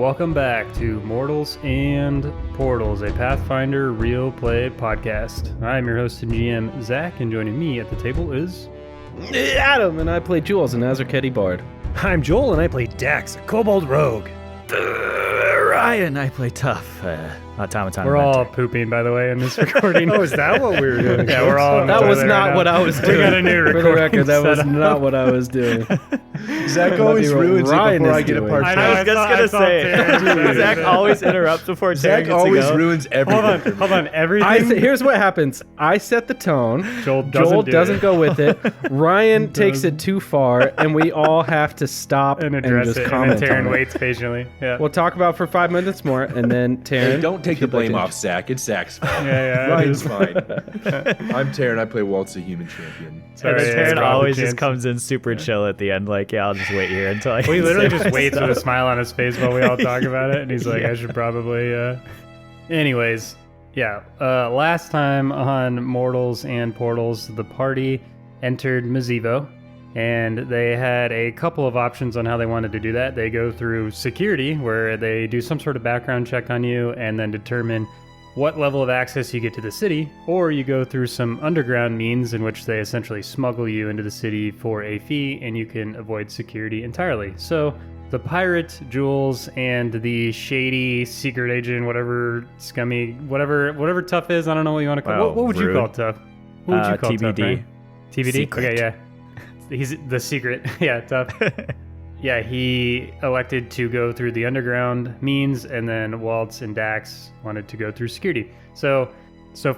welcome back to Mortals and Portals, a Pathfinder real play podcast. I'm your host and GM, Zach, and joining me at the table is... Adam, and I play Jules, an Azurketi Bard. I'm Joel, and I play Dax, a Kobold Rogue. Ryan, I play Tough, automaton. We're all pooping, by the way, in this recording. Oh, is that what we were doing? Yeah, we're all in the That was toilet not right what now. I was doing. We got a new recording For the record, that was setup. not what I was doing. Zach always ruins Ryan it before is I get a doing. part. I know, I was just gonna say, Zach Dude. always interrupts before Taryn Zach gets to always go. ruins everything. Hold on, everything... Here's what happens. I set the tone. Joel Joel doesn't go with it. Ryan takes doesn't. it too far, and we all have to stop and address just it, and comment then on Taryn it. waits patiently. Yeah. We'll talk about it for 5 minutes more, and then Taryn... Hey, don't take the keep blame it off Zach. It's Zach's fault. Yeah, it Ryan's is. fine. I'm Taryn. I play Walt's the Human Champion. Sorry, And yeah, Taryn Robert always Jansen. just comes in super chill at the end, like, yeah, I'll just wait here until I... He literally just say waits my with a stuff. smile on his face while we all talk about it, and he's like, Yeah. I should probably, Anyways, yeah, last time on Mortals and Portals, the party entered Mazevo, and they had a couple of options on how they wanted to do that. They go through security, where they do some sort of background check on you, and then determine what level of access you get to the city, or you go through some underground means in which they essentially smuggle you into the city for a fee, and you can avoid security entirely. So the pirate, Jules, and the shady secret agent, whatever scummy, whatever Tough is, I don't know what you want to call. Wow, What would you rude. call Tough? What would you call Tough? TBD. Ryan? TBD. Secret. Okay, yeah. He's the secret. Yeah, Tough. Yeah, he elected to go through the underground means, and then Waltz and Dax wanted to go through security. So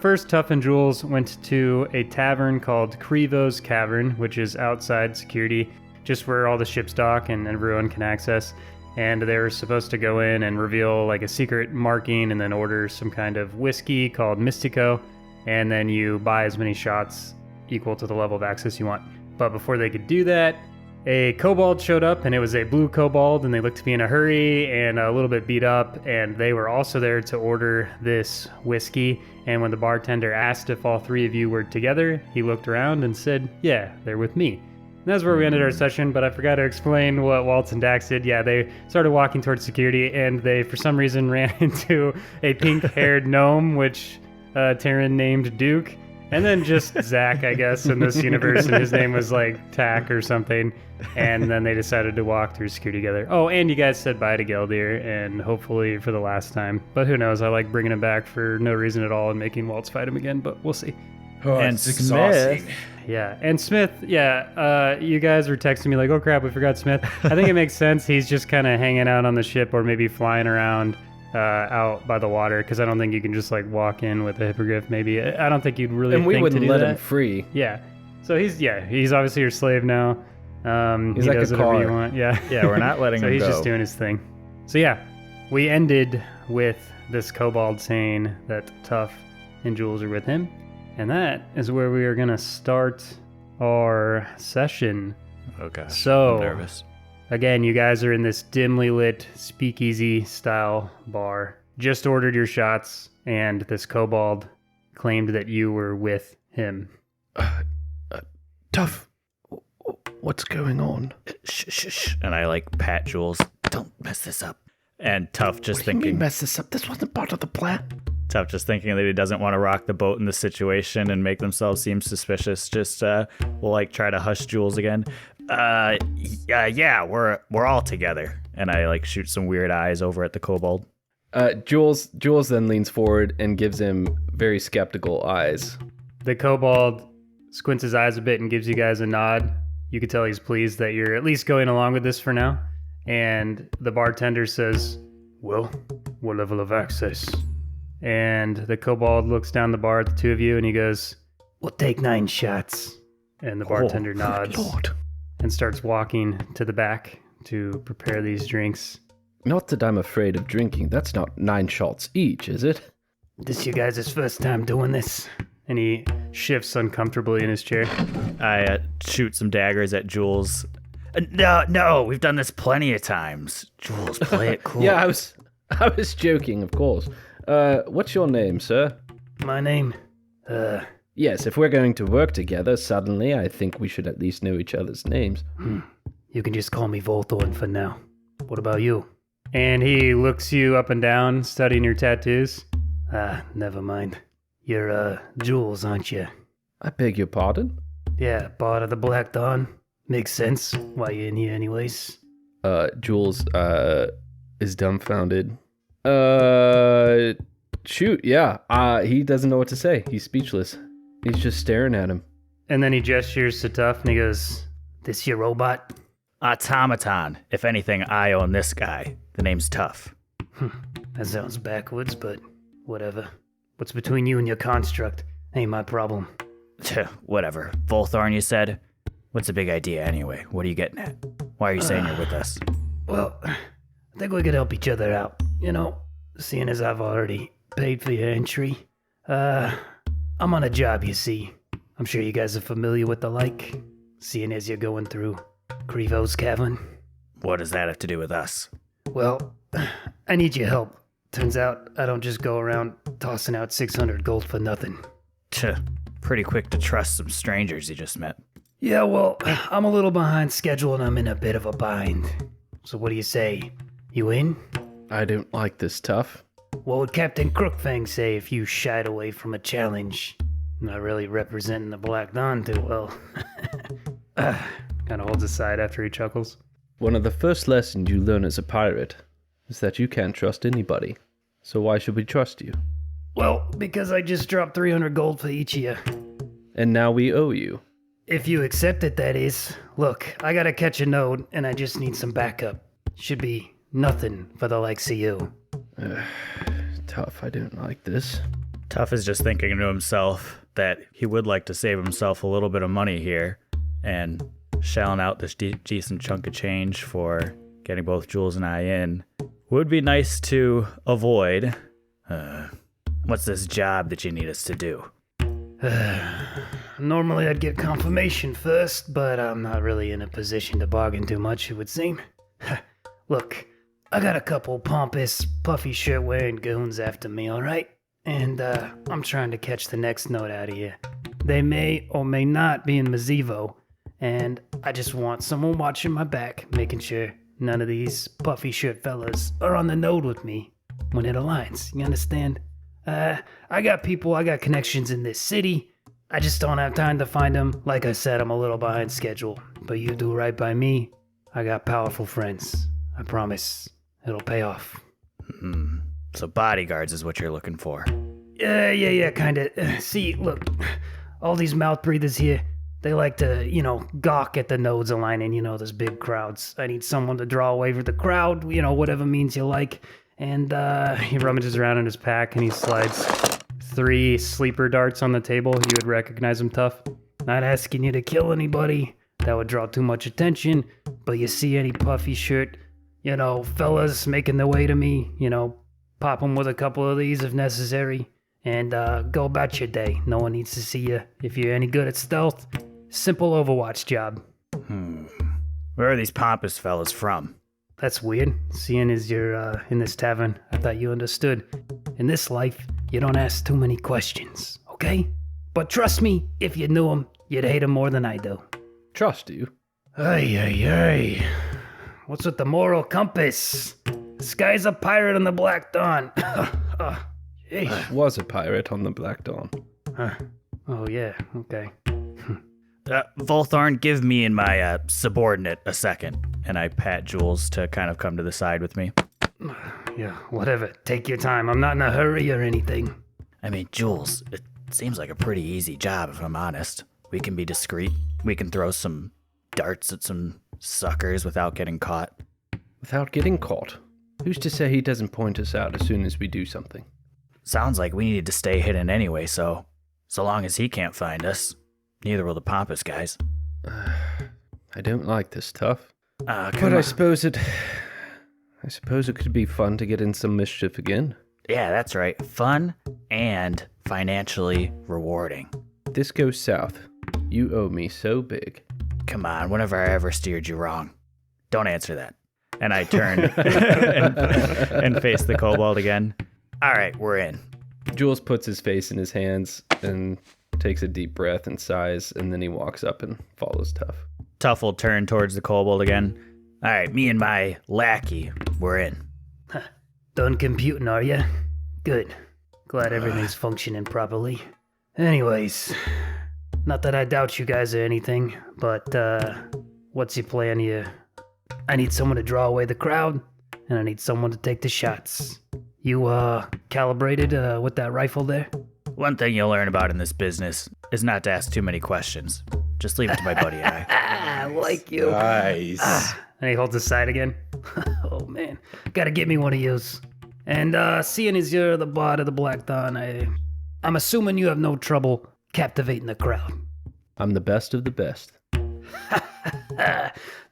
first, Tough and Jules went to a tavern called Krivo's Cavern, which is outside security, just where all the ships dock and everyone can access. And they were supposed to go in and reveal like a secret marking and then order some kind of whiskey called Mystico, and then you buy as many shots equal to the level of access you want. But before they could do that, a kobold showed up, and it was a blue kobold, and they looked to be in a hurry and a little bit beat up, and they were also there to order this whiskey. And when the bartender asked if all three of you were together, he looked around and said, yeah, they're with me. And that's where we ended our session, but I forgot to explain what Waltz and Dax did. Yeah, they started walking towards security, and they, for some reason, ran into a pink-haired gnome, which Taryn named Duke. And then just Zach, I guess, in this universe, and his name was like Tack or something. And then they decided to walk through security together. Oh, and you guys said bye to Geldir, and hopefully for the last time. But who knows? I like bringing him back for no reason at all and making Waltz fight him again, but we'll see. Oh, And it's exhausting. Smith. Yeah, and Smith, you guys were texting me like, oh crap, we forgot Smith. I think it makes sense. He's just kind of hanging out on the ship or maybe flying around out by the water, because I don't think you can just like walk in with a hippogriff. Maybe I don't think you'd really. And we think wouldn't to do let that. him free. Yeah, so he's obviously your slave now. He's he like does a whatever you car. want. Yeah, Yeah, we're not letting so him he's go. just doing his thing. So yeah, we ended with this kobold saying that Tough and Jules are with him, and that is where we are gonna start our session. Oh gosh, So- I'm nervous. Again, you guys are in this dimly lit speakeasy style bar. Just ordered your shots, and this kobold claimed that you were with him. Tough. What's going on? Shh, shh, shh. And I like pat Jules. Don't mess this up. And Tough just What do you mean thinking, mess this up? This wasn't part of the plan. Tough just thinking that he doesn't want to rock the boat in the situation and make themselves seem suspicious. Just will like try to hush Jules again. Yeah, we're all together. And I like shoot some weird eyes over at the kobold. Jules then leans forward and gives him very skeptical eyes. The kobold squints his eyes a bit and gives you guys a nod. You can tell he's pleased that you're at least going along with this for now. And the bartender says, well, what level of access? And the kobold looks down the bar at the two of you and he goes, we'll take 9 shots. And the bartender nods Lord. and starts walking to the back to prepare these drinks. Not that I'm afraid of drinking. That's not 9 shots each, is it? This you guys' first time doing this? And he shifts uncomfortably in his chair. I shoot some daggers at Jules. No, we've done this plenty of times. Jules, play it cool. Yeah, I was joking, of course. What's your name, sir? My name? Yes, if we're going to work together, suddenly I think we should at least know each other's names. You can just call me Volthorn for now. What about you? And he looks you up and down, studying your tattoos. Never mind. You're, Jules, aren't you? I beg your pardon? Yeah, part of the Black Dawn. Makes sense. Why you in here anyways? Jules, is dumbfounded. Shoot, yeah. He doesn't know what to say. He's speechless. He's just staring at him. And then he gestures to Tough and he goes, "This your robot?" Automaton. If anything, I own this guy. The name's Tough. That sounds backwards, but whatever. What's between you and your construct? Ain't my problem. Whatever. Volthorn, you said? What's the big idea anyway? What are you getting at? Why are you saying you're with us? Well, I think we could help each other out. You know, seeing as I've already paid for your entry. I'm on a job, you see. I'm sure you guys are familiar with the like, seeing as you're going through Crevo's cavern. What does that have to do with us? Well, I need your help. Turns out I don't just go around tossing out 600 gold for nothing. Pretty quick to trust some strangers you just met. Yeah, well, I'm a little behind schedule and I'm in a bit of a bind. So what do you say? You in? I don't like this, Tough. What would Captain Crookfang say if you shied away from a challenge? Not really representing the Black Dawn too well. Kind of holds aside after he chuckles. One of the first lessons you learn as a pirate is that you can't trust anybody. So why should we trust you? Well, because I just dropped 300 gold for each of you. And now we owe you. If you accept it, that is. Look, I gotta catch a node, and I just need some backup. Should be nothing for the likes of you. Tough, I don't like this. Tough is just thinking to himself that he would like to save himself a little bit of money here and shelling out this decent chunk of change for getting both Jules and I in. Would be nice to avoid. What's this job that you need us to do? Normally I'd get confirmation first, but I'm not really in a position to bargain too much, it would seem. Look, I got a couple pompous, puffy shirt-wearing goons after me, alright? And I'm trying to catch the next note out of here. They may or may not be in Mazevo, and I just want someone watching my back, making sure none of these puffy shirt fellas are on the node with me when it aligns, you understand? I got connections in this city. I just don't have time to find them. Like I said, I'm a little behind schedule. But you do right by me, I got powerful friends. I promise. It'll pay off. So bodyguards is what you're looking for. Yeah, kinda. See, look, all these mouth breathers here, they like to, gawk at the nodes aligning, those big crowds. I need someone to draw away from the crowd, whatever means you like. And he rummages around in his pack and he slides 3 sleeper darts on the table. You would recognize them, Tough. Not asking you to kill anybody. That would draw too much attention. But you see any puffy shirt, fellas making their way to me, pop them with a couple of these if necessary. And go about your day. No one needs to see you. If you're any good at stealth, simple Overwatch job. Where are these pompous fellas from? That's weird, seeing as you're in this tavern. I thought you understood. In this life, you don't ask too many questions, okay? But trust me, if you knew them, you'd hate them more than I do. Trust you? Ay. What's with the moral compass? This guy's a pirate on the Black Dawn. I was a pirate on the Black Dawn. Oh, yeah, okay. Volthorn, give me and my subordinate a second. And I pat Jules to kind of come to the side with me. Yeah, whatever. Take your time. I'm not in a hurry or anything. I mean, Jules, it seems like a pretty easy job, if I'm honest. We can be discreet. We can throw some darts at some suckers without getting caught. Without getting caught? Who's to say he doesn't point us out as soon as we do something? Sounds like we need to stay hidden anyway, so long as he can't find us, neither will the pompous guys. I don't like this, Tough. But I suppose it could be fun to get in some mischief again. Yeah, that's right. Fun and financially rewarding. This goes south. You owe me so big. Come on, whenever I ever steered you wrong. Don't answer that. And I turn and face the kobold again. All right, we're in. Jules puts his face in his hands and takes a deep breath and sighs, and then he walks up and follows Tough. Tough will turn towards the kobold again. All right, me and my lackey, we're in. Done computing, are ya? Good. Glad everything's functioning properly. Anyways, not that I doubt you guys or anything, but, what's your plan here? I need someone to draw away the crowd, and I need someone to take the shots. You, calibrated, with that rifle there? One thing you'll learn about in this business is not to ask too many questions. Just leave it to my buddy and I. I like you. Nice. And he holds his side again. Oh, man. Gotta get me one of yous. And, seeing as you're the bard of the Blackthorn, I'm assuming you have no trouble captivating the crowd. I'm the best of the best.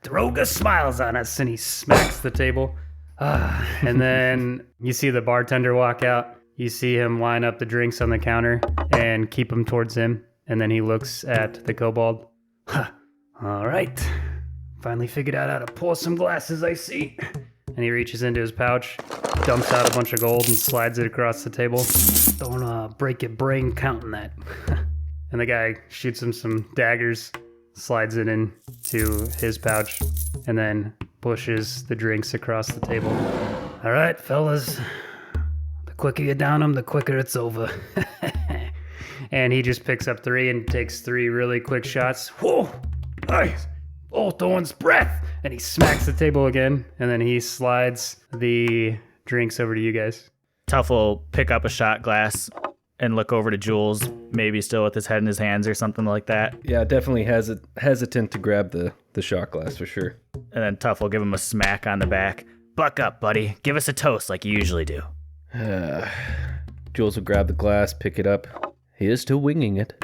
Droga smiles on us, and he Smacks the table. And then you see the bartender walk out. You see him line up the drinks on the counter and keep them towards him. And then he looks at the kobold. All right. Finally figured out how to pour some glasses, I see. And he reaches into his pouch, dumps out a bunch of gold and slides it across the table. Don't break your brain counting that. And the guy shoots him some daggers, slides it into his pouch, and then pushes the drinks across the table. All right, fellas. The quicker you down them, the quicker it's over. And he just picks up 3 and takes 3 really quick shots. Whoa! Nice. Thorn's breath. And he smacks the table again, and then he slides the drinks over to you guys. Tuff will pick up a shot glass and look over to Jules, maybe still with his head in his hands or something like that. Yeah, definitely hesitant to grab the shot glass for sure. And then Tuff will give him a smack on the back. Buck up, buddy. Give us a toast like you usually do. Jules will grab the glass, pick it up. He is still winging it.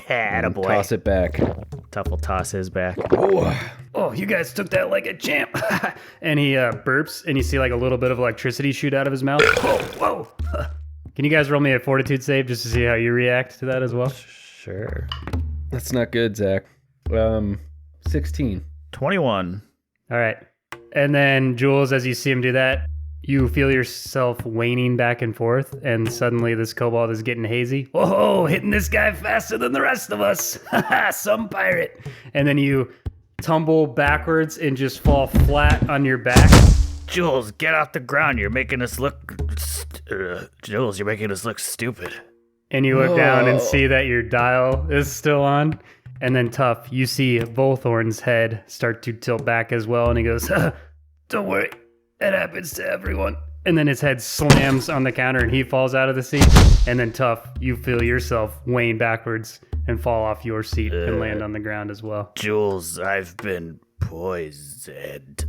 And Attaboy. toss it back. Tuff will toss his back. Oh, you guys took that like a champ. And he burps, and you see like a little bit of electricity shoot out of his mouth. Whoa. Can you guys roll me a fortitude save just to see how you react to that as well? Sure. That's not good, Zach. 16. 21. All right. And then, Jules, as you see him do that, you feel yourself waning back and forth, and suddenly this kobold is getting hazy. Whoa, hitting this guy faster than the rest of us. Some pirate. And then you tumble backwards and just fall flat on your back. Jules, get off the ground. You're making us look... Jules, you're making us look stupid. And you look down and see that your dial is still on. And then, Tuff, you see Volthorn's head start to tilt back as well, and he goes, Don't worry. It happens to everyone. and then his head slams on the counter and he falls out of the seat. And then Tuff, you feel yourself wane backwards and fall off your seat and land on the ground as well. Jules, I've been poisoned.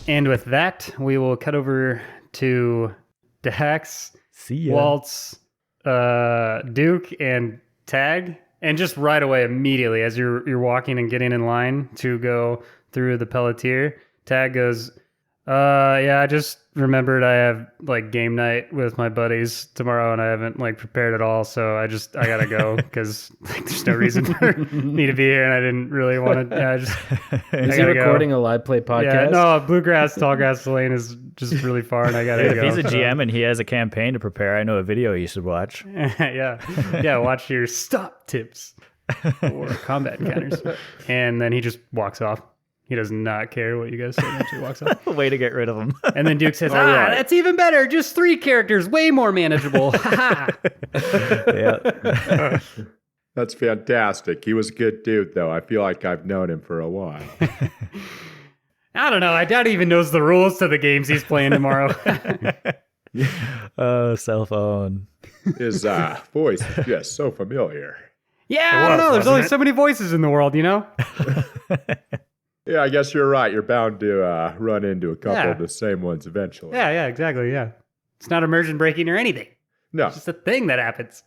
And with that, we will cut over to Dax, See ya. Waltz, Duke, and Tag. And just right away, immediately, as you're walking and getting in line to go through the Pelletier, Tag goes, yeah, I just remembered I have like game night with my buddies tomorrow and I haven't like prepared at all. So I gotta go because like, there's no reason for me to be here and I didn't really want to. Yeah, Is he recording a live play podcast? Yeah, no, Bluegrass, Tallgrass Lane is just really far and I gotta go. If he's a GM and he has a campaign to prepare, I know a video you should watch. yeah, watch your stop tips or combat encounters. And then he just walks off. He does not care what you guys say once he walks off. Way to get rid of him. And then Duke says, that's even better. Just 3 characters, way more manageable. Yeah. That's fantastic. He was a good dude, though. I feel like I've known him for a while. I don't know. I doubt he even knows the rules to the games he's playing tomorrow. Oh, cell phone. His voice is just so familiar. Yeah, I don't know. There's only so many voices in the world, you know? Yeah, I guess you're right. You're bound to run into a couple of the same ones eventually. Yeah, exactly, yeah. It's not immersion breaking or anything. No. It's just a thing that happens.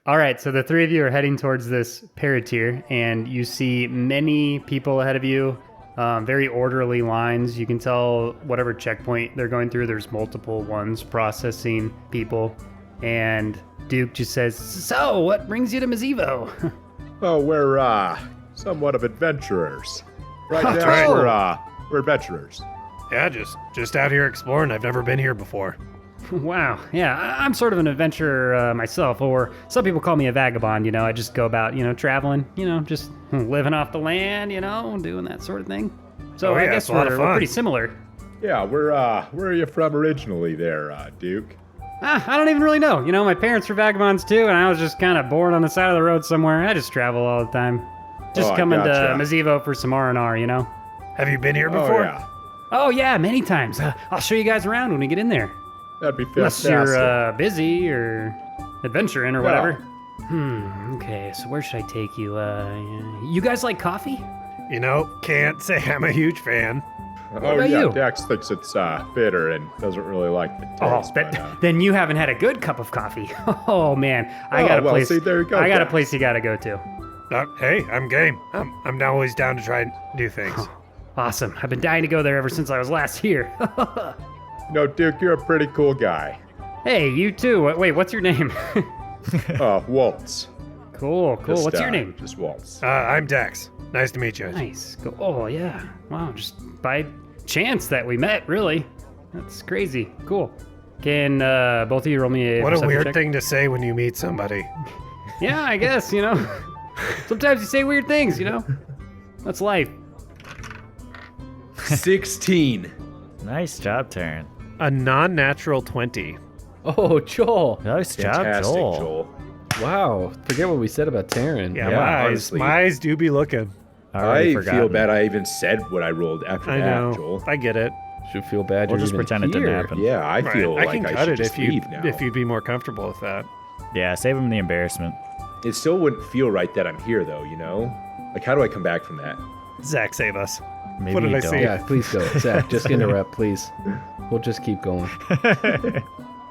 All right, so the 3 of you are heading towards this paratier, and you see many people ahead of you, very orderly lines. You can tell whatever checkpoint they're going through, there's multiple ones processing people. And Duke just says, so, what brings you to Mazevo? Oh, we're somewhat of adventurers. Right now, we're adventurers. Yeah, just out here exploring. I've never been here before. Wow. Yeah, I'm sort of an adventurer myself, or some people call me a vagabond, you know. I just go about, traveling, just living off the land, doing that sort of thing. So I guess we're pretty similar. Yeah, where are you from originally there, Duke? I don't even really know. You know, my parents were vagabonds too, and I was just kind of bored on the side of the road somewhere. I just travel all the time. Just I coming to gotcha. Mazevo for some R&R, you know? Have you been here Oh, before? yeah. Oh, yeah, many times. I'll show you guys around when we get in there. That'd be Unless fantastic. you're busy or adventuring or whatever. Yeah. Okay, so where should I take you? You guys like coffee? You know, can't say I'm a huge fan. Oh, about yeah, you? Dax thinks it's bitter and doesn't really like the taste. Then you haven't had a good cup of coffee. Oh, man. I Oh, got a well, place. see, there you go, I got a Dax. place you got to go to. Hey, I'm game. I'm always down to try new things. Awesome. I've been dying to go there ever since I was last here. No, Duke, you're a pretty cool guy. Hey, you too. Wait, what's your name? Waltz. Cool. Just, What's your name? Just Waltz. I'm Dex. Nice to meet you. Nice. Cool. Oh, yeah. Wow, just by chance that we met, really. That's crazy. Cool. Can both of you roll me a What a perception weird check? thing to say when you meet somebody. Yeah, I guess, you know. Sometimes you say weird things, you know. That's life. 16. Nice job, Taryn. A non-natural 20. Oh, Joel. Nice job, Fantastic, Joel. Joel. Wow. Forget what we said about Taryn. Yeah, Yeah, honestly. my eyes do be looking. Already I forgotten. feel bad I even said what I rolled after I that, know. Joel. I get it. Should feel bad We'll you're just even pretend it didn't here. happen. Yeah, I Right, feel I like can I cut should it just if you leave now. if you'd be more comfortable with that. Yeah, save him the embarrassment. It still wouldn't feel right that I'm here, though, you know? Like, how do I come back from that? Zach, save us. Maybe What did you I don't. say? Yeah, please go. Zach, just interrupt, please. We'll just keep going.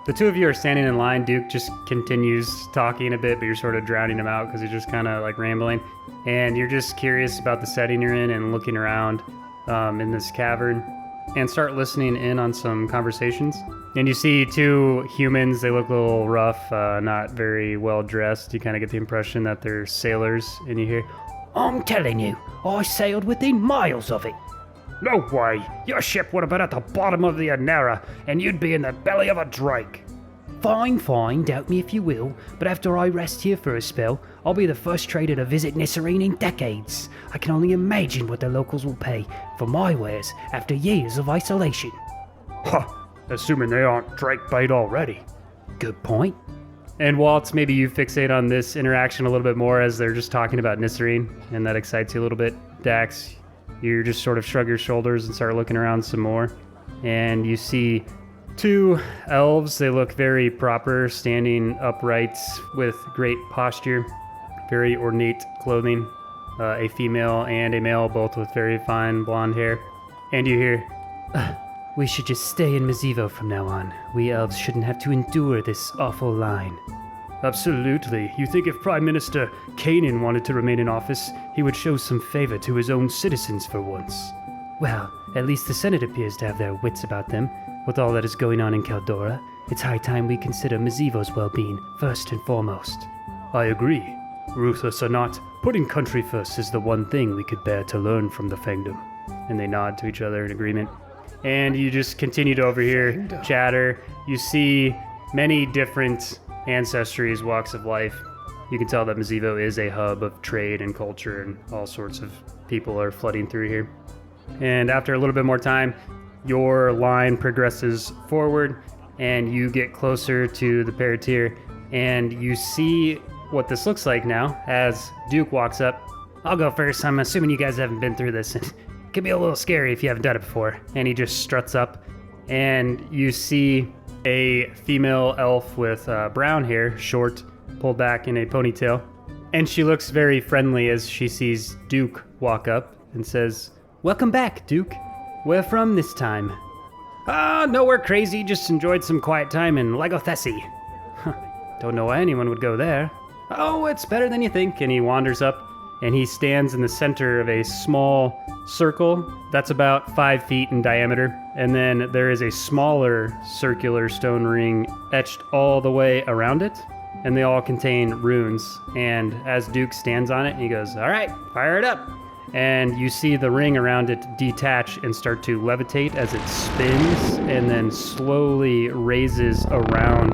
The two of you are standing in line. Duke just continues talking a bit, but you're sort of drowning him out because he's just kind of like rambling. And you're just curious about the setting you're in and looking around in this cavern and start listening in on some conversations. And you see two humans. They look a little rough, not very well dressed. You kind of get the impression that they're sailors. And you hear, I'm telling you, I sailed within miles of it. "No way! Your ship would have been at the bottom of the Anera, and you'd be in the belly of a drake." Fine, doubt me if you will, but after I rest here for a spell, I'll be the first trader to visit Nisserine in decades. I can only imagine what the locals will pay for my wares after years of isolation. Huh. Assuming they aren't drake bait already. Good point. And Waltz, maybe you fixate on this interaction a little bit more as they're just talking about Nisserine, and that excites you a little bit. Dax, you just sort of shrug your shoulders and start looking around some more. And you see two elves. They look very proper, standing upright with great posture, very ornate clothing. A female and a male, both with very fine blonde hair. And you hear, We should just stay in Mazevo from now on. We elves shouldn't have to endure this awful line. "Absolutely. You think if Prime Minister Kanan wanted to remain in office, he would show some favor to his own citizens for once?" Well, at least the Senate appears to have their wits about them. With all that is going on in Caldora, it's high time we consider Mazevo's well-being first and foremost. "I agree. Ruthless or not, putting country first is the one thing we could bear to learn from the Fangdom." And they nod to each other in agreement. And you just continue to overhear chatter. You see many different ancestries, walks of life. You can tell that Mazevo is a hub of trade and culture, and all sorts of people are flooding through here. And after a little bit more time, your line progresses forward, and you get closer to the Paratir, and you see what this looks like now as Duke walks up. I'll go first. I'm assuming you guys haven't been through this. It can be a little scary if you haven't done it before. And he just struts up, and you see a female elf with brown hair, short, pulled back in a ponytail. And she looks very friendly as she sees Duke walk up and says, Welcome back, Duke. Where from this time? Nowhere crazy, just enjoyed some quiet time in Lagothesi. Don't know why anyone would go there. Oh, it's better than you think. And he wanders up, and he stands in the center of a small circle that's about 5 feet in diameter. And then there is a smaller circular stone ring etched all the way around it. And they all contain runes. And as Duke stands on it, he goes, "All right, fire it up." And you see the ring around it detach and start to levitate as it spins and then slowly raises around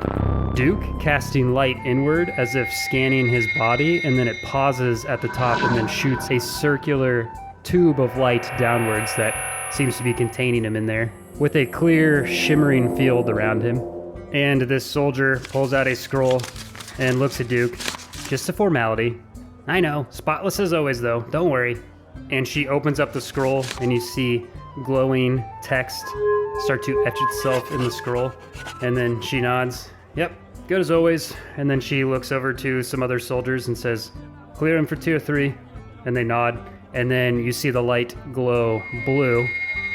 Duke, casting light inward as if scanning his body, and then it pauses at the top and then shoots a circular tube of light downwards that seems to be containing him in there, with a clear, shimmering field around him. And this soldier pulls out a scroll and looks at Duke. Just a formality. I know, spotless as always though, don't worry. And she opens up the scroll and you see glowing text start to etch itself in the scroll. And then she nods. Yep, good as always. And then she looks over to some other soldiers and says, clear him for tier 3. And they nod. And then you see the light glow blue.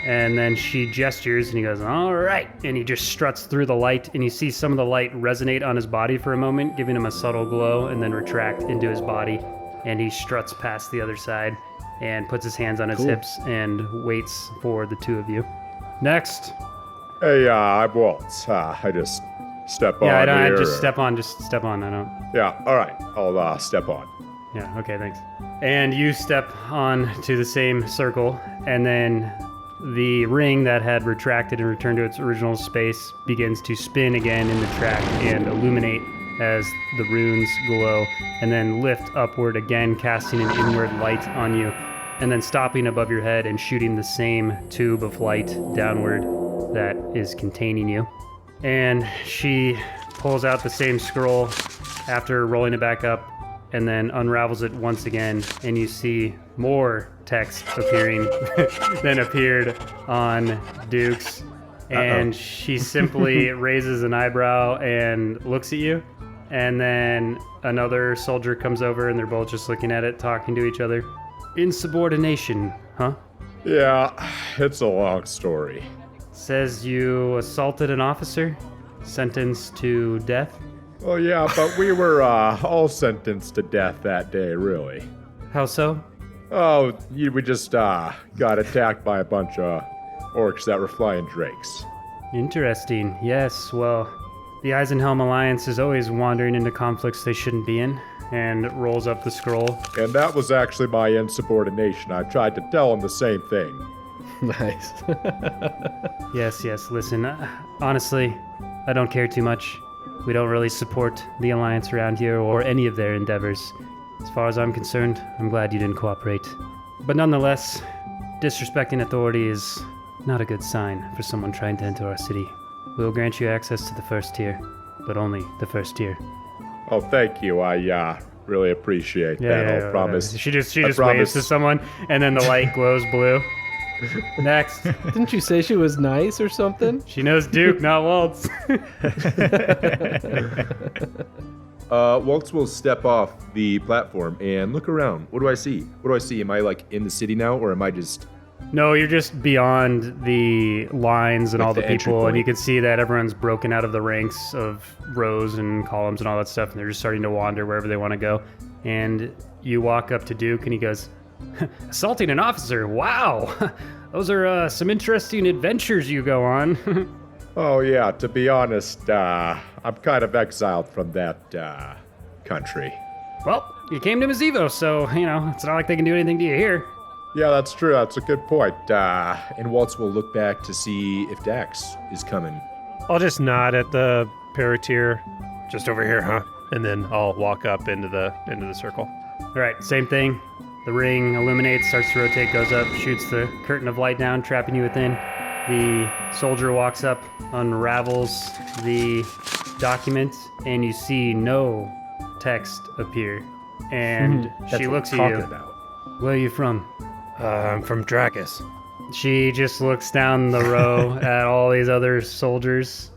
And then she gestures and he goes, all right. And he just struts through the light and you see some of the light resonate on his body for a moment, giving him a subtle glow and then retract into his body. And he struts past the other side and puts his hands on his hips and waits for the two of you. Next. Hey, I'm Waltz. I just step on Yeah, I here. just step on. I don't. Yeah, all right. I'll step on. Yeah, okay, thanks. And you step on to the same circle, and then the ring that had retracted and returned to its original space begins to spin again in the track and illuminate as the runes glow, and then lift upward again, casting an inward light on you, and then stopping above your head and shooting the same tube of light downward that is containing you. And she pulls out the same scroll after rolling it back up, and then unravels it once again, and you see more text appearing than appeared on Duke's. And she simply raises an eyebrow and looks at you. And then another soldier comes over and they're both just looking at it, talking to each other. Insubordination, huh? Yeah, it's a long story. Says you assaulted an officer, sentenced to death. Well, yeah, but we were all sentenced to death that day, really. How so? Oh, we just got attacked by a bunch of orcs that were flying drakes. Interesting. Yes, well, the Eisenhelm Alliance is always wandering into conflicts they shouldn't be in, and rolls up the scroll. And that was actually my insubordination. I tried to tell him the same thing. Nice. Yes, listen, honestly, I don't care too much. We don't really support the Alliance around here or any of their endeavors. As far as I'm concerned, I'm glad you didn't cooperate. But nonetheless, disrespecting authority is not a good sign for someone trying to enter our city. We'll grant you access to the first tier, but only the first tier. Oh, thank you. I really appreciate that. I'll promise. She I just promise. waves to someone, and then the light glows blue. Next. Didn't you say she was nice or something? She knows Duke, not Waltz. Waltz will step off the platform and look around. What do I see? Am I like in the city now, or am I just... No, you're just beyond the lines and Like all the the entry people, and point. you can see that everyone's broken out of the ranks of rows and columns and all that stuff, and they're just starting to wander wherever they want to go. And you walk up to Duke, and he goes, assaulting an officer, wow! Those are some interesting adventures you go on. Oh, yeah, to be honest, I'm kind of exiled from that country. Well, you came to Mazevo, so, it's not like they can do anything to you here. Yeah, that's true. That's a good point. And Waltz will look back to see if Dax is coming. I'll just nod at the paratier. Just over here, huh? And then I'll walk up into the circle. All right, same thing. The ring illuminates, starts to rotate, goes up, shoots the curtain of light down, trapping you within. The soldier walks up, unravels the document, and you see no text appear. And she looks at you. Where are you from? I'm from Dracus. She just looks down the row at all these other soldiers.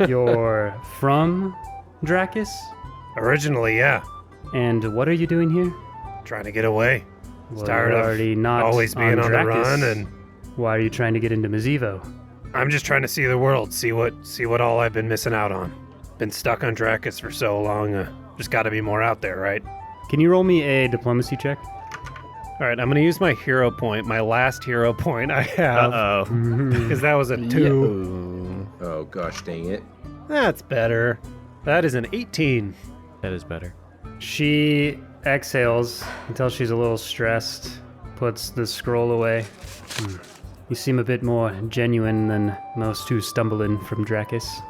You're from Dracus? Originally, yeah. And what are you doing here? Trying to get away. Well, Tired you're of already not always being on the Dracus. run, and Why are you trying to get into Mazevo? I'm just trying to see the world, see what all I've been missing out on. Been stuck on Dracus for so long. Just got to be more out there, right? Can you roll me a diplomacy check? All right, I'm going to use my hero point, my last hero point I have, Uh-oh. because that was a 2. Oh gosh, dang it. That's better. That is an 18. That is better. She exhales until she's a little stressed, puts the scroll away. You seem a bit more genuine than most who stumble in from Dracus.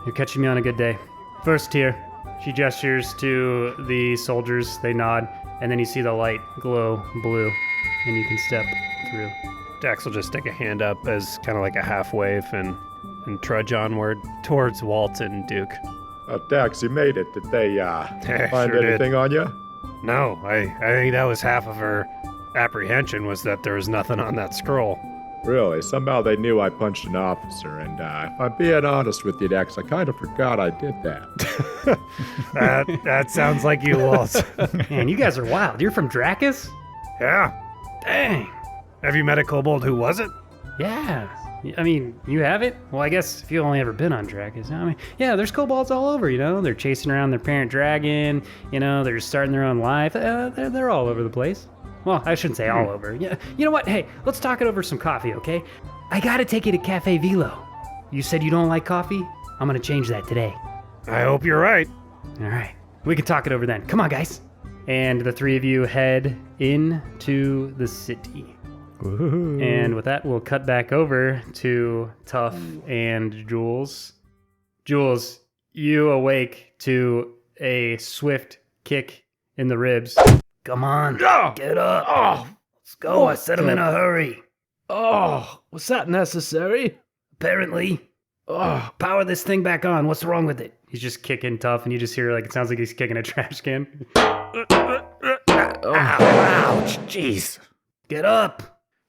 You're catching me on a good day. First tier. She gestures to the soldiers. They nod, and then you see the light glow blue, and you can step through. Dax will just stick a hand up as kind of like a half wave and trudge onward towards Walt and Duke. Dax, you made it. Did they find Sure anything on you? No, I think that was half of her apprehension, was that there was nothing on that scroll. Really? Somehow they knew I punched an officer, and if I'm being honest with you, Dax, I kind of forgot I did that. That sounds like you, Walt. Man, you guys are wild. You're from Dracus? Yeah. Dang. Have you met a kobold who wasn't? Yeah. I mean, you haven't? Well, I guess if you only ever been on Dracus. I mean, yeah, there's kobolds all over, you know? They're chasing around their parent dragon, you know, they're starting their own life. They're all over the place. Well, I shouldn't say all over. Yeah, you know what? Hey, let's talk it over some coffee, okay? I gotta take you to Cafe Velo. You said you don't like coffee? I'm gonna change that today. I hope you're right. All right. We can talk it over then. Come on, guys. And the three of you head into the city. And with that, we'll cut back over to Tuff and Jules. Jules, you awake to a swift kick in the ribs. Come on, Oh! get up. Oh, Let's go. I said I'm in a hurry. Was that necessary? Apparently. Oh, Power this thing back on. What's wrong with it? He's just kicking Tuff, and you just hear, like, it sounds like he's kicking a trash can. Ouch, jeez. Get up.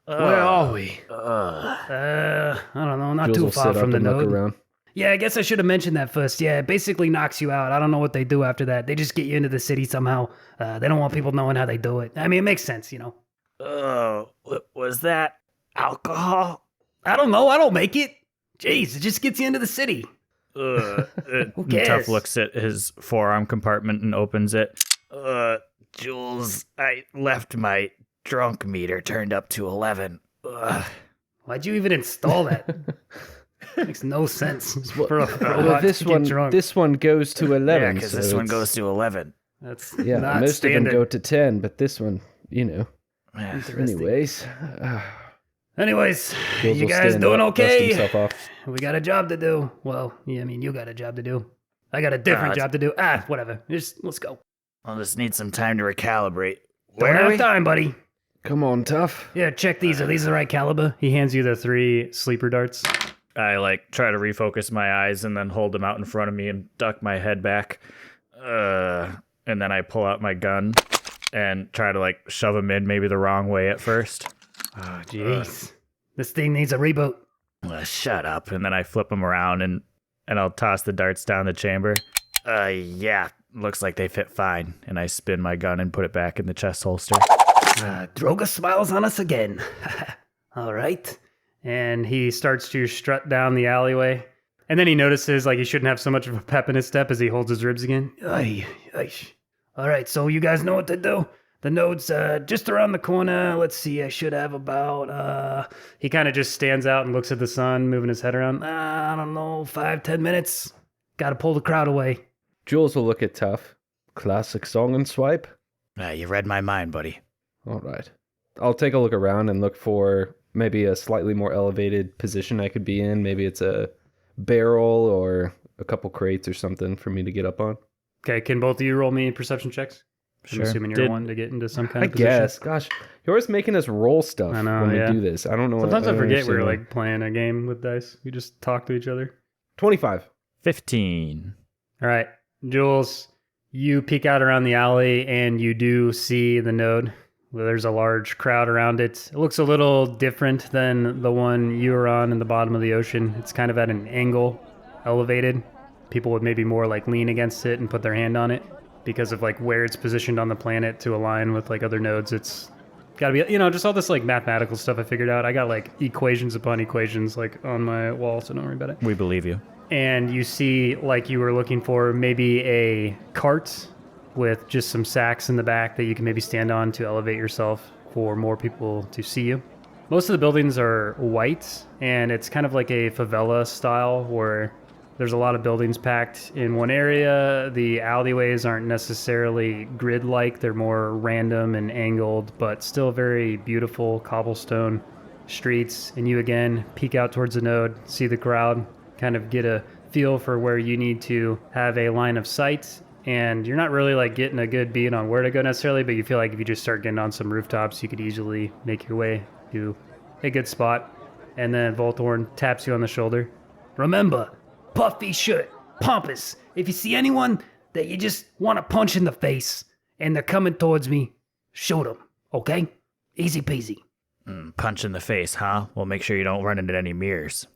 where are we? I don't know, not Jules too will far sit from up the and look node. around. Yeah, I guess I should have mentioned that first. Yeah, it basically knocks you out. I don't know what they do after that. They just get you into the city somehow. They don't want people knowing how they do it. I mean, it makes sense, you know. Was that alcohol? I don't know. I don't make it. Jeez, it just gets you into the city. Who cares? Tuff looks at his forearm compartment and opens it. Jules, I left my drunk meter turned up to 11. Why'd you even install that? Makes no sense. For a Well, robot this to get one, drunk. this one goes to 11. Yeah, because so this one it's- goes to 11. That's Yeah, not most standard. of them go to 10, but this one, you know. Man, Interesting. Anyways, Anyways, Jules you will guys stand doing up, dust okay? himself off. We got a job to do. Well, yeah, I mean, you got a job to do. I got a different it's- job to do. Whatever. Just let's go. I'll just need some time to recalibrate. Don't Where are have we? time, buddy. Come on, Tough. Yeah, check these. Are these the right caliber? He hands you the 3 sleeper darts. I try to refocus my eyes and then hold them out in front of me and duck my head back. And then I pull out my gun and try to shove them in maybe the wrong way at first. Oh, jeez. This thing needs a reboot. Shut up. And then I flip them around and I'll toss the darts down the chamber. Yeah, looks like they fit fine. And I spin my gun and put it back in the chest holster. Droga smiles on us again. All right. And he starts to strut down the alleyway. And then he notices he shouldn't have so much of a pep in his step as he holds his ribs again. Ay. All right, so you guys know what to do? The node's just around the corner. Let's see, I should have about, He kind of just stands out and looks at the sun, moving his head around. I don't know, 5-10 minutes. Gotta pull the crowd away. Jules will look at Tough. Classic song and swipe. You read my mind, buddy. All right. I'll take a look around and look for maybe a slightly more elevated position I could be in. Maybe it's a barrel or a couple crates or something for me to get up on. Okay, can both of you roll me perception checks? I'm Sure. assuming you're Did- one to get into some kind I of position. guess. Gosh, you're always making us roll stuff I know, when yeah. we do this. I don't know. Sometimes I don't forget we're understand playing a game with dice. We just talk to each other. 25. 15. All right, Jules, you peek out around the alley and you do see the node. Well, there's a large crowd around it. It looks a little different than the one you were on in the bottom of the ocean. It's kind of at an angle, elevated. People would maybe more lean against it and put their hand on it because of where it's positioned on the planet to align with other nodes. It's got to be, just all this mathematical stuff I figured out. I got equations upon equations on my wall, so don't worry about it. We believe you. And you see, you were looking for maybe a cart with just some sacks in the back that you can maybe stand on to elevate yourself for more people to see you. Most of the buildings are white, and it's kind of like a favela style where there's a lot of buildings packed in one area. The alleyways aren't necessarily grid-like. They're more random and angled, but still very beautiful cobblestone streets. And you, again, peek out towards the node, see the crowd, kind of get a feel for where you need to have a line of sight. And you're not really getting a good beat on where to go necessarily, but you feel like if you just start getting on some rooftops, you could easily make your way to a good spot. And then Volthorn taps you on the shoulder. Remember, puffy shirt, pompous. If you see anyone that you just want to punch in the face and they're coming towards me, shoot them, okay? Easy peasy. Punch in the face, huh? Well, make sure you don't run into any mirrors.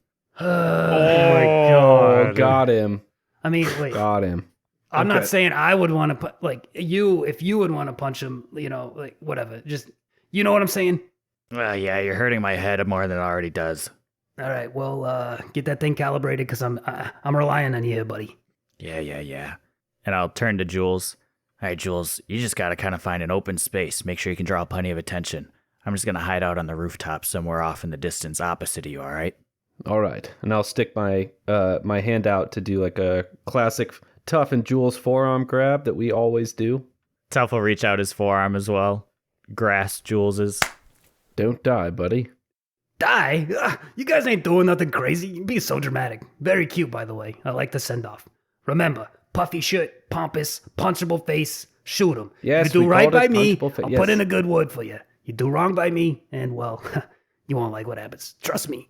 Oh my god. Got him. I mean, wait. Got him. I'm not saying I would want to put, like, if you would want to punch him, you know, like, whatever. Just, you know what I'm saying? Yeah, you're hurting my head more than it already does. All right, well, get that thing calibrated because I'm relying on you here, buddy. Yeah. And I'll turn to Jules. All right, Jules, you just got to kind of find an open space. Make sure you can draw plenty of attention. I'm just going to hide out on the rooftop somewhere off in the distance opposite of you, all right? All right. And I'll stick my my hand out to do like a classic Tough and Jules forearm grab that we always do. Tuff will reach out his forearm as well. Grasp Jules's. Don't die, buddy. Die? Ugh, you guys ain't doing nothing crazy. You be so dramatic. Very cute, by the way. I like the send-off. Remember, puffy shirt, pompous, punchable face, shoot him. Yes, you do we right called it by me, punchable I'll yes. put in a good word for you. You do wrong by me, and, well, you won't like what happens. Trust me.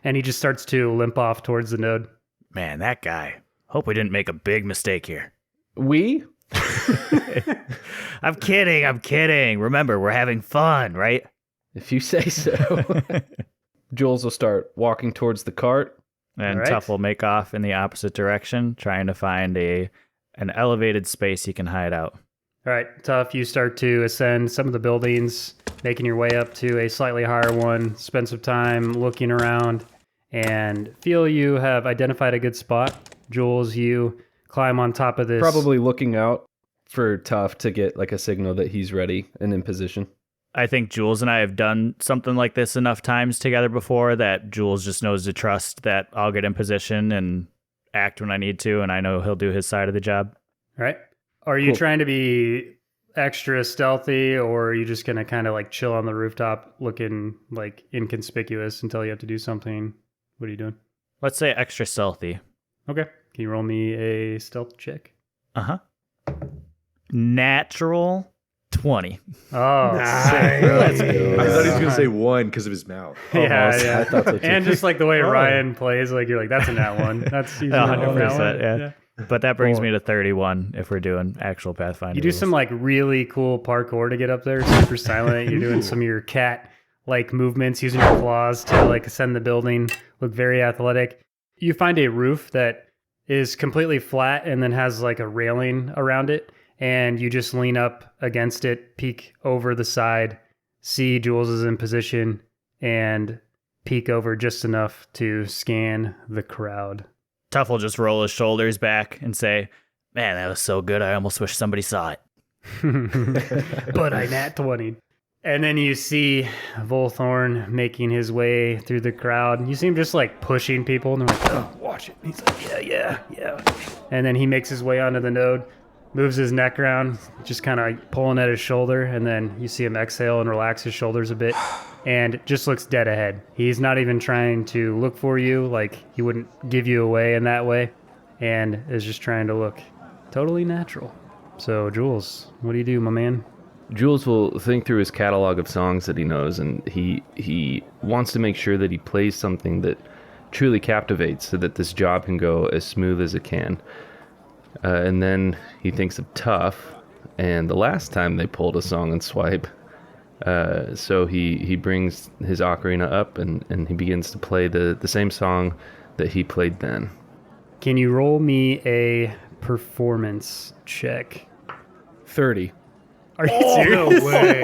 And he just starts to limp off towards the node. Man, that guy. Hope we didn't make a big mistake here. We? I'm kidding. Remember, we're having fun, right? If you say so. Jules will start walking towards the cart. And All right. Tuff will make off in the opposite direction, trying to find an elevated space he can hide out. All right, Tough, you start to ascend some of the buildings, making your way up to a slightly higher one, spend some time looking around, and feel you have identified a good spot. Jules, you climb on top of this. Probably looking out for Tough to get like a signal that he's ready and in position. I think Jules and I have done something like this enough times together before that Jules just knows to trust that I'll get in position and act when I need to, and I know he'll do his side of the job. All right. Are you Cool. trying to be extra stealthy, or are you just going to kind of like chill on the rooftop looking like inconspicuous until you have to do something? What are you doing? Let's say extra stealthy. Okay. Can you roll me a stealth check? Uh-huh. Natural 20. Oh, Nice. sick. Let's go. I thought he was gonna say one because of his mouth. Yeah, Almost. yeah. I thought so too. And just like the way Oh. Ryan plays, like you're like, that's a nat one. That's easy. 100%, yeah. But that brings Cool. me to 31 if we're doing actual Pathfinder. You do some like really cool parkour to get up there, super silent. You're doing some of your cat like movements using your claws to like ascend the building, look very athletic. You find a roof that is completely flat and then has like a railing around it, and you just lean up against it, peek over the side, see Jules is in position, and peek over just enough to scan the crowd. Tuff will just roll his shoulders back and say, man, that was so good. I almost wish somebody saw it. But I nat 20. And then you see Volthorn making his way through the crowd. You see him just like pushing people, and they're like, oh, watch it. And he's like, yeah. And then he makes his way onto the node, moves his neck around, just kind of pulling at his shoulder. And then you see him exhale and relax his shoulders a bit, and just looks dead ahead. He's not even trying to look for you, like he wouldn't give you away in that way, and is just trying to look totally natural. So, Jules, what do you do, my man? Jules will think through his catalog of songs that he knows, and he wants to make sure that he plays something that truly captivates so that this job can go as smooth as it can. And then he thinks of Tough, and the last time they pulled a song and swipe. So he brings his ocarina up, and he begins to play the same song that he played then. Can you roll me a performance check? 30. Are you serious? No way.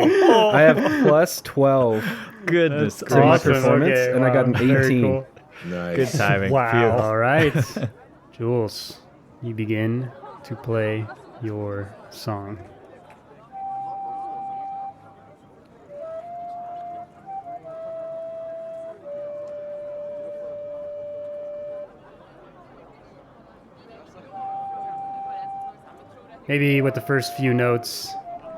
I have plus 12 Goodness. to my performance, and I got an Very 18. cool. Nice. Good timing. Wow. All right. Jules, you begin to play your song. Maybe with the first few notes,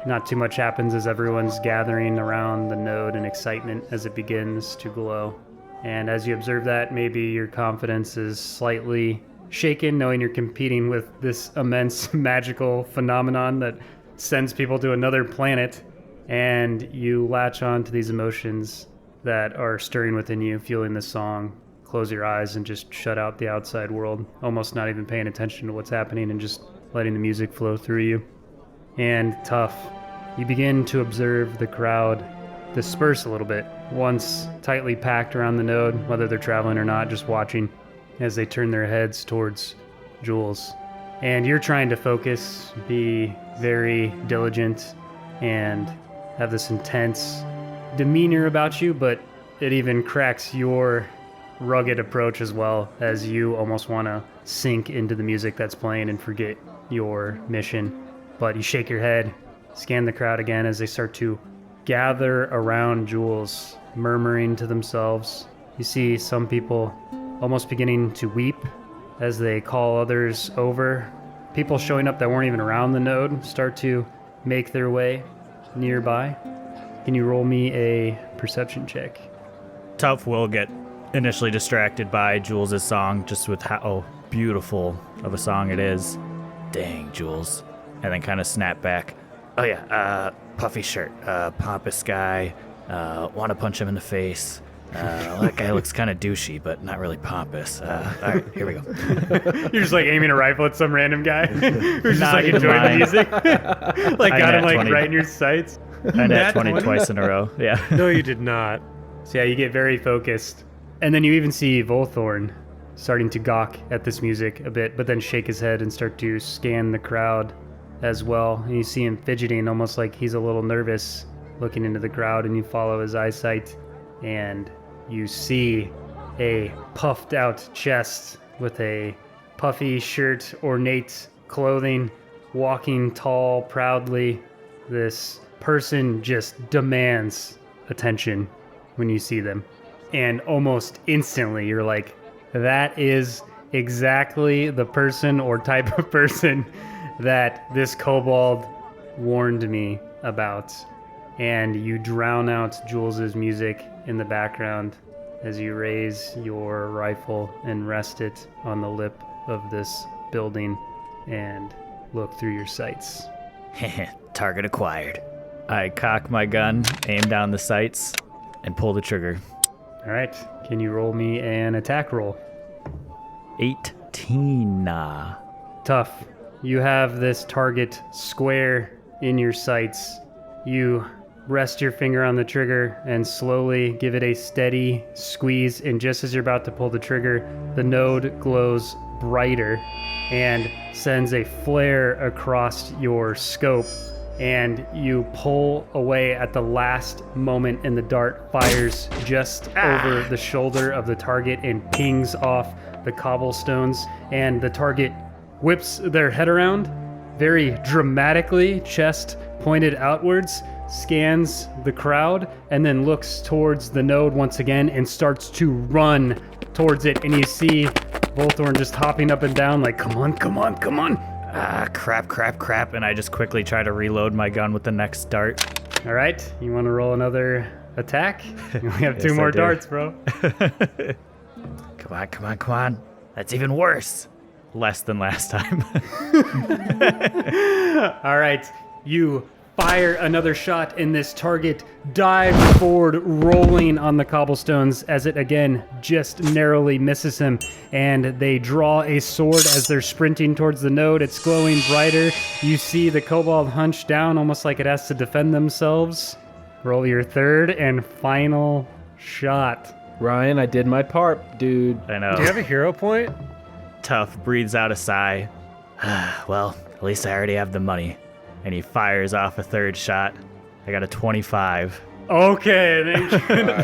not too much happens as everyone's gathering around the node in excitement as it begins to glow. And as you observe that, maybe your confidence is slightly shaken, knowing you're competing with this immense magical phenomenon that sends people to another planet, and you latch on to these emotions that are stirring within you, fueling the song. Close your eyes and just shut out the outside world, almost not even paying attention to what's happening and just letting the music flow through you. And Tough, you begin to observe the crowd disperse a little bit, once tightly packed around the node, whether they're traveling or not, just watching as they turn their heads towards Jules. And you're trying to focus, be very diligent, and have this intense demeanor about you, but it even cracks your rugged approach as well, as you almost want to sink into the music that's playing and forget your mission. But you shake your head, scan the crowd again as they start to gather around Jules, murmuring to themselves. You see some people almost beginning to weep as they call others over. People showing up that weren't even around the node start to make their way nearby. Can you roll me a perception check? Tough will get initially distracted by Jules' song, just with how beautiful of a song it is. Dang, Jules. And then kind of snap back. Oh yeah, puffy shirt, pompous guy, want to punch him in the face. That guy looks kind of douchey, but not really pompous. All right, here we go. You're just like aiming a rifle at some random guy who's just Not like even enjoying the lying. music. Like I got him nat like 20. right in your sights. I nat 20 20? twice in a row. Yeah. No, you did not. So yeah, you get very focused. And then you even see Volthorn starting to gawk at this music a bit, but then shake his head and start to scan the crowd as well. And you see him fidgeting, almost like he's a little nervous, looking into the crowd, and you follow his eyesight, and you see a puffed out chest with a puffy shirt, ornate clothing, walking tall proudly. This person just demands attention when you see them. And almost instantly you're like, that is exactly the person or type of person that this kobold warned me about. And you drown out Jules's music in the background as you raise your rifle and rest it on the lip of this building and look through your sights. Target acquired. I cock my gun, aim down the sights, and pull the trigger. All right, can you roll me an attack roll? 18. Tough. You have this target square in your sights. You rest your finger on the trigger and slowly give it a steady squeeze, and just as you're about to pull the trigger, the node glows brighter and sends a flare across your scope, and you pull away at the last moment, and the dart fires just over the shoulder of the target and pings off the cobblestones, and the target whips their head around very dramatically, chest pointed outwards, scans the crowd, and then looks towards the node once again and starts to run towards it. And you see Volthorn just hopping up and down like, come on, come on, come on. Crap. And I just quickly try to reload my gun with the next dart. All right, you want to roll another attack? We have two Yes, more I do. darts, bro. Come on. That's even worse. Less than last time. All right, you fire another shot, and this target dives forward, rolling on the cobblestones as it again just narrowly misses him. And they draw a sword as they're sprinting towards the node. It's glowing brighter. You see the kobold hunch down, almost like it has to defend themselves. Roll your third and final shot. Ryan, I did my part, dude. I know. Do you have a hero point? Tough breathes out a sigh. Well, at least I already have the money. And he fires off a third shot. I got a 25. Okay, thank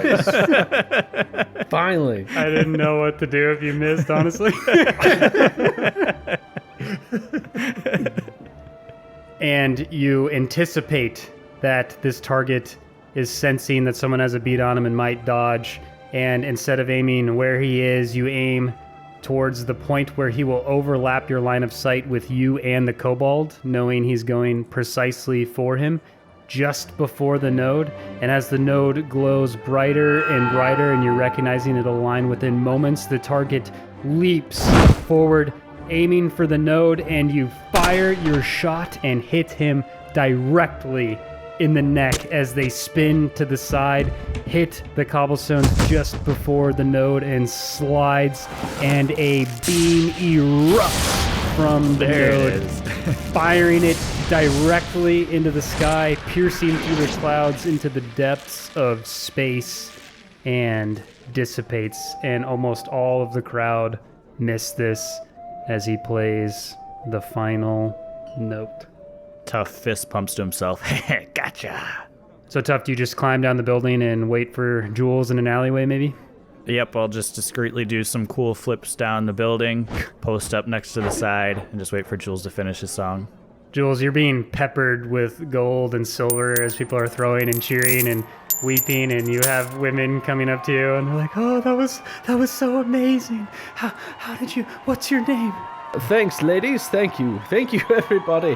you. Finally. I didn't know what to do if you missed, honestly. And you anticipate that this target is sensing that someone has a beat on him and might dodge. And instead of aiming where he is, you aim towards the point where he will overlap your line of sight with you and the kobold, knowing he's going precisely for him, just before the node. And as the node glows brighter and brighter and you're recognizing it'll align within moments, the target leaps forward, aiming for the node, and you fire your shot and hit him directly in the neck as they spin to the side, hit the cobblestones just before the node and slides, and a beam erupts from the node, firing it directly into the sky, piercing through the clouds into the depths of space, and dissipates. And almost all of the crowd miss this as he plays the final note. Tough fist pumps to himself. Gotcha. So Tough, do you just climb down the building and wait for Jules in an alleyway maybe? Yep, I'll just discreetly do some cool flips down the building, post up next to the side, and just wait for Jules to finish his song. Jules, you're being peppered with gold and silver as people are throwing and cheering and weeping, and you have women coming up to you and they're like, "Oh, that was so amazing. How did you? What's your name?" Thanks, ladies. Thank you, everybody.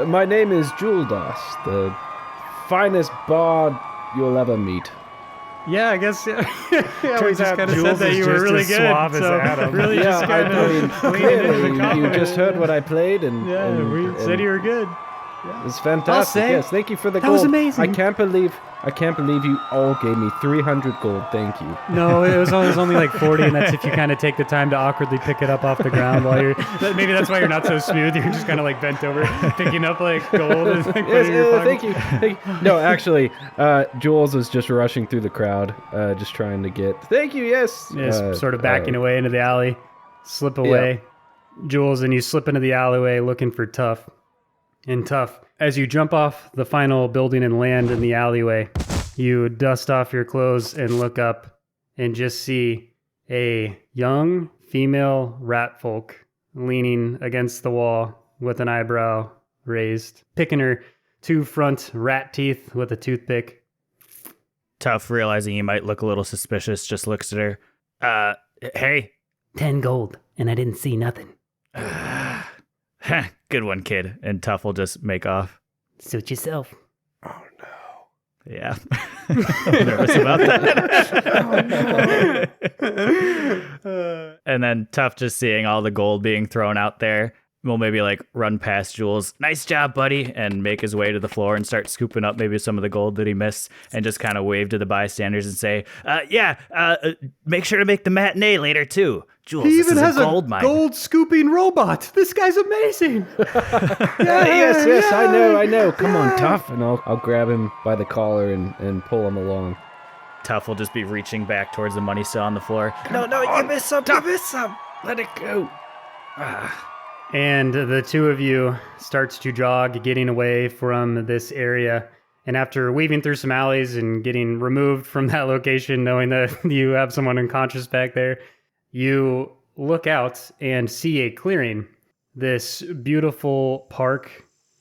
My name is Juldas, the finest bard you'll ever meet. Yeah, I guess. Yeah, Turns out Jules that is you were just really as good. suave as So Adam. really Yeah, just kind I mean, of clearly, you just heard what I played, and Yeah, we said you were good. It's fantastic. say, Yes, thank you for the that gold. was amazing. I can't believe you all gave me 300 gold. Thank you. No, it was only like 40, and that's if you kind of take the time to awkwardly pick it up off the ground while you're. Maybe that's why you're not so smooth. You're just kind of like bent over, picking up like gold and like putting it in your pocket. Thank you. No, actually, Jules was just rushing through the crowd, just trying to get. Thank you. Yes. Just sort of backing away into the alley, slip away, Jules, and you slip into the alleyway looking for Tough. And Tough, as you jump off the final building and land in the alleyway, you dust off your clothes and look up and just see a young female rat folk leaning against the wall with an eyebrow raised, picking her 2 front rat teeth with a toothpick. Tough, realizing he might look a little suspicious, just looks at her. Hey. 10 gold, and I didn't see nothing. Good one, kid. And Tough will just make off. Suit yourself. Yeah. Nervous about that. And then Tough, just seeing all the gold being thrown out there, will maybe like run past Jules. Nice job, buddy. And make his way to the floor and start scooping up maybe some of the gold that he missed, and just kind of wave to the bystanders and say, make sure to make the matinee later too. Jules, He this even is has a gold mine. gold scooping robot. This guy's amazing. Yes, I know. Come on, Tough, and I'll grab him by the collar and pull him along. Tough will just be reaching back towards the money still on the floor. No, you missed some. You missed some. Let it go. And the two of you starts to jog, getting away from this area. And after weaving through some alleys and getting removed from that location, knowing that you have someone unconscious back there, you look out and see a clearing. This beautiful park,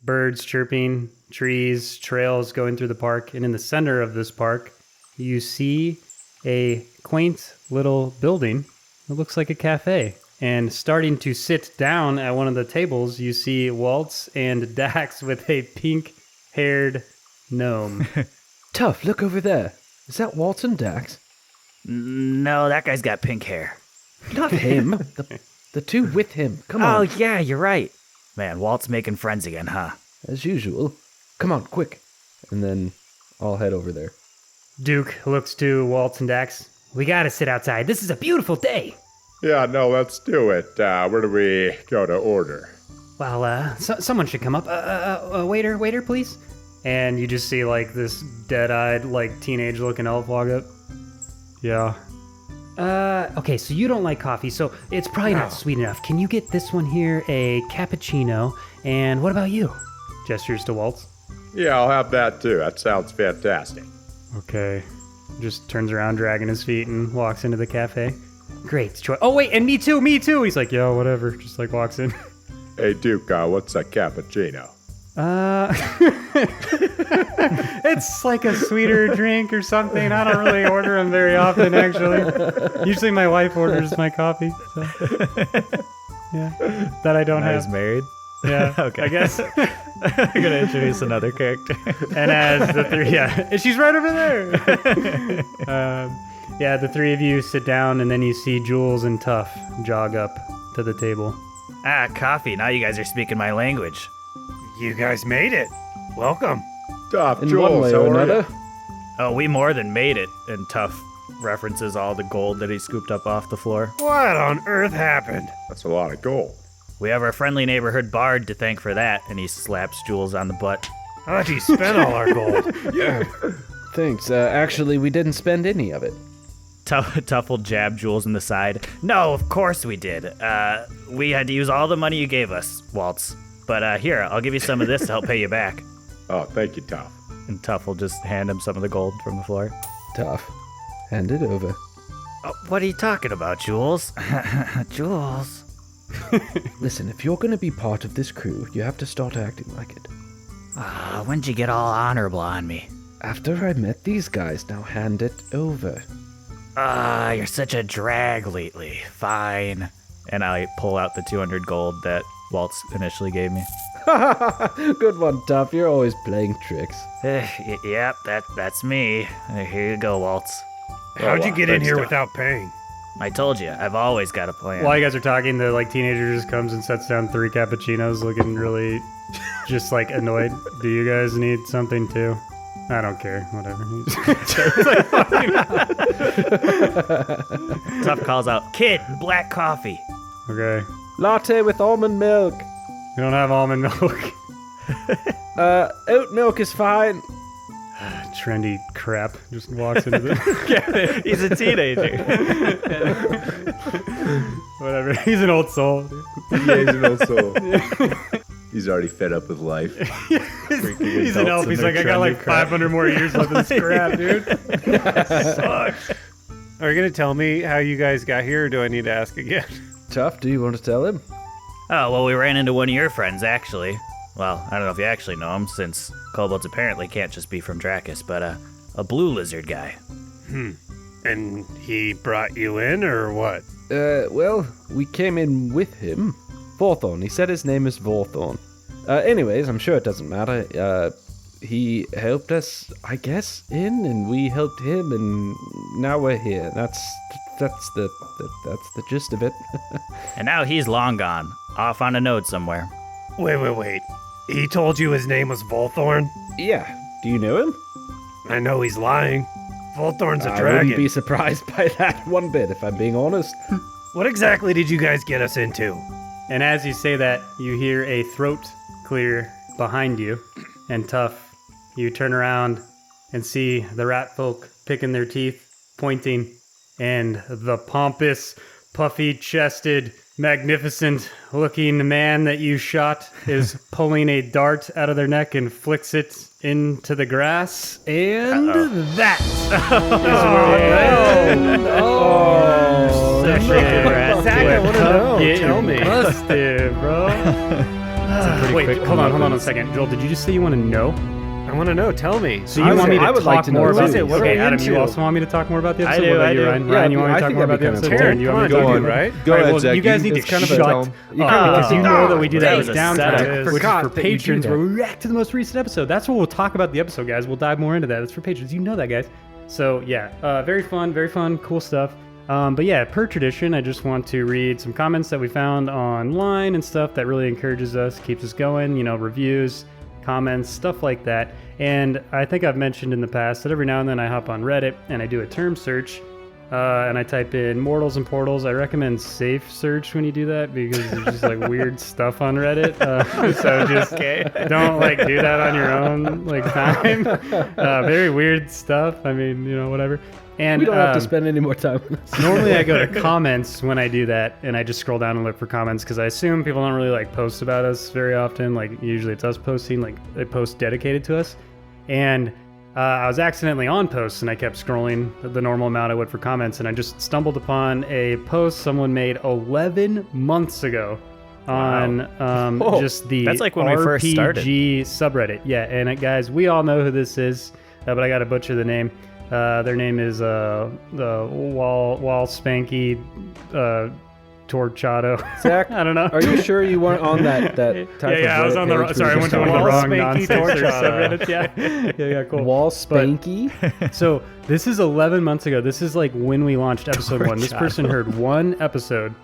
birds chirping, trees, trails going through the park. And in the center of this park, you see a quaint little building. It looks like a cafe. And starting to sit down at one of the tables, you see Waltz and Dax with a pink-haired gnome. Tough, look over there. Is that Waltz and Dax? No, that guy's got pink hair. Not him. The two with him. Come on. Oh, yeah, you're right. Man, Walt's making friends again, huh? As usual. Come on, quick. And then I'll head over there. Duke looks to Waltz and Dax. We gotta sit outside. This is a beautiful day. Yeah, no, let's do it. Where do we go to order? Well, someone should come up. Waiter, please. And you just see like this dead-eyed, like teenage-looking elf walk up. Yeah. Okay, so you don't like coffee, so it's probably not sweet enough. Can you get this one here, a cappuccino? And what about you? Gestures to Waltz. Yeah, I'll have that too. That sounds fantastic. Okay. Just turns around, dragging his feet, and walks into the cafe. Great choice. Oh, wait, and me too. He's like, yo, whatever. Just like walks in. Hey, Duke, what's a cappuccino? It's like a sweeter drink or something. I don't really order them very often, actually. Usually my wife orders my coffee. So. Yeah, that I don't He's have. married. Yeah, Okay. I guess. I'm gonna introduce another character. And as the three, and she's right over there. The three of you sit down, and then you see Jules and Tough jog up to the table. Coffee. Now you guys are speaking my language. You guys made it. Welcome. Tough, in Jules, one way how or are another. ya? Oh, we more than made it. And Tough references all the gold that he scooped up off the floor. What on earth happened? That's a lot of gold. We have our friendly neighborhood bard to thank for that. And he slaps Jules on the butt. I thought you spent all our gold. Yeah. Thanks. Actually, we didn't spend any of it. Tough will jab Jules in the side. No, of course we did. We had to use all the money you gave us, Waltz. But here, I'll give you some of this to help pay you back. Oh, thank you, Tough. And Tough will just hand him some of the gold from the floor. Tough. Hand it over. Oh, what are you talking about, Jules? Jules. Listen, if you're going to be part of this crew, you have to start acting like it. When'd you get all honorable on me? After I met these guys, now hand it over. You're such a drag lately. Fine. And I pull out the 200 gold that Waltz initially gave me. Good one, Tough. You're always playing tricks. Yep, that's me. Here you go, Waltz. How'd you get in thanks, here Tough. without paying? I told you, I've always got a plan. While you guys are talking, the like teenager just comes and sets down 3 cappuccinos, looking really just like annoyed. Do you guys need something too? I don't care. Whatever. Tough calls out, "Kid, black coffee." Okay. Latte with almond milk. We don't have almond milk. Oat milk is fine. Trendy crap just walks into the. He's a teenager. Whatever. He's an old soul. Yeah, he's an old soul. He's already fed up with life. He's an elf. He's like, I got like 500 more years left of this crap, dude. Sucks. Are you gonna tell me how you guys got here, or do I need to ask again? Tough, do you want to tell him? Oh, well, we ran into one of your friends, actually. Well, I don't know if you actually know him, since kobolds apparently can't just be from Drakis, but a blue lizard guy. And he brought you in, or what? Well, we came in with him. Vorthorn. He said his name is Vorthorn. Anyways, I'm sure it doesn't matter. He helped us, I guess, in, and we helped him, and now we're here. That's the gist of it. And now he's long gone, off on a node somewhere. Wait. He told you his name was Volthorn? Yeah. Do you know him? I know he's lying. Volthorn's a I dragon. wouldn't be surprised by that one bit, if I'm being honest. What exactly did you guys get us into? And as you say that, you hear a throat clear behind you. And Tough, you turn around and see the rat folk picking their teeth, pointing, and the pompous, puffy-chested, magnificent-looking man that you shot is pulling a dart out of their neck and flicks it into the grass. And that is where we end. Zach, I want to know. Tell me. Busted, bro. Wait, hold on a second. Joel, did you just say you want to know? I want to know. Tell me. So you want me to I would talk like to know more too. about What is it? What are okay, we Adam, you into? also want me to talk more about the episode? I do, What about I you, do. Ryan? Yeah, Ryan, you want me I to talk think more that'd about the be episode? kinda Taryn, you want me to Go talk on. more? right? Go All right, ahead, well, Zach. you guys need to It's kind of a shut tell. up because you know that we do That that was a down setup. time, which is Forgot for that you do patrons, that. where we react to the most recent episode. That's what we'll talk about the episode, guys. We'll dive more into that. That's for patrons. You know that, guys. So yeah, very fun, cool stuff. But yeah, per tradition, I just want to read some comments that we found online and stuff that really encourages us, keeps us going, you know, reviews, comments, stuff like that. And I think I've mentioned in the past that every now and then I hop on Reddit and I do a term search and I type in mortals and portals. I recommend safe search when you do that because there's just like weird stuff on Reddit. So just don't like do that on your own like time. Very weird stuff. I mean, you know, whatever. And We don't have to spend any more time on this. normally I go to comments when I do that, and I just scroll down and look for comments because I assume people don't really like post about us very often. Like usually it's us posting, like a post dedicated to us. And I was accidentally on posts, and I kept scrolling the normal amount I would for comments, and I just stumbled upon a post someone made 11 months ago on just the That's like when we first started. RPG subreddit. Yeah, and guys, we all know who this is, but I got to butcher the name. Their name is the Wall Spanky Torchado. Zach, I don't know. Are you sure you weren't on that type of Yeah, I was on the Reddit page sorry, I we went were to one of the just wrong Wall Spanky nonsense Torchado. subreddits. Yeah, cool. Wall Spanky? So this is 11 months ago. This is like when we launched episode 1. This person heard one episode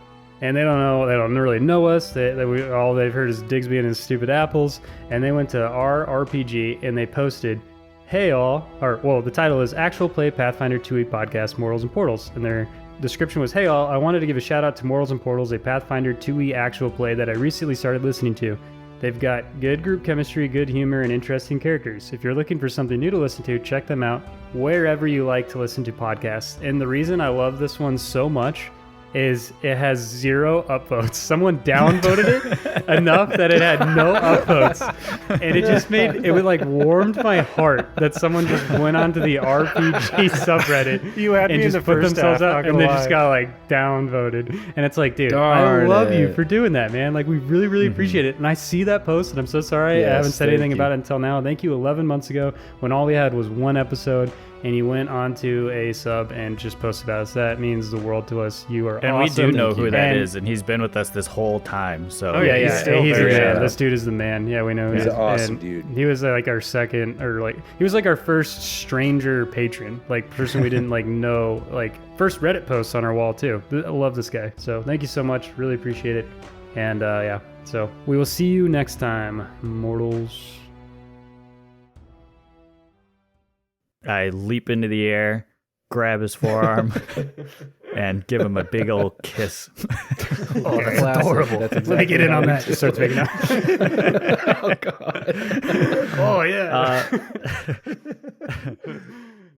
and they don't really know us. All they've heard is Digsby and his stupid apples, and they went to our RPG and they posted, "Hey all," the title is Actual Play Pathfinder 2e Podcast Mortals and Portals, and their description was, "Hey all, I wanted to give a shout out to Mortals and Portals, a Pathfinder 2e actual play that I recently started listening to. They've got good group chemistry, good humor, and interesting characters. If you're looking for something new to listen to, check them out wherever you like to listen to podcasts." And the reason I love this one so much is it has 0 upvotes. Someone downvoted it enough that it had no upvotes, and it just warmed my heart that someone just went onto the RPG subreddit. You had and me in just the put first themselves half, out, not and gonna they lie. just got downvoted. And it's like, dude, I Darn love you it. for doing that, man. Like, we really, really appreciate it. And I see that post, and I'm so sorry I Yes, haven't said thank anything you. about it until now. Thank you 11 months ago when all we had was 1 episode. And you went onto a sub and just posted about us. That means the world to us. You are And awesome. we do know who that And- is, and he's been with us this whole time. So Oh yeah, he's yeah. still He's the very man. sharp. This dude is the man. Yeah, we know. He's him. an awesome And dude. He was our second, he was our first stranger patron, person we didn't know, first Reddit post on our wall too. I love this guy. So thank you so much. Really appreciate it. And yeah, so we will see you next time, mortals. I leap into the air, grab his forearm, and give him a big old kiss. Oh, that's Classic. adorable. That's Let me get in on that. exactly Starts making out. Oh god. Oh yeah.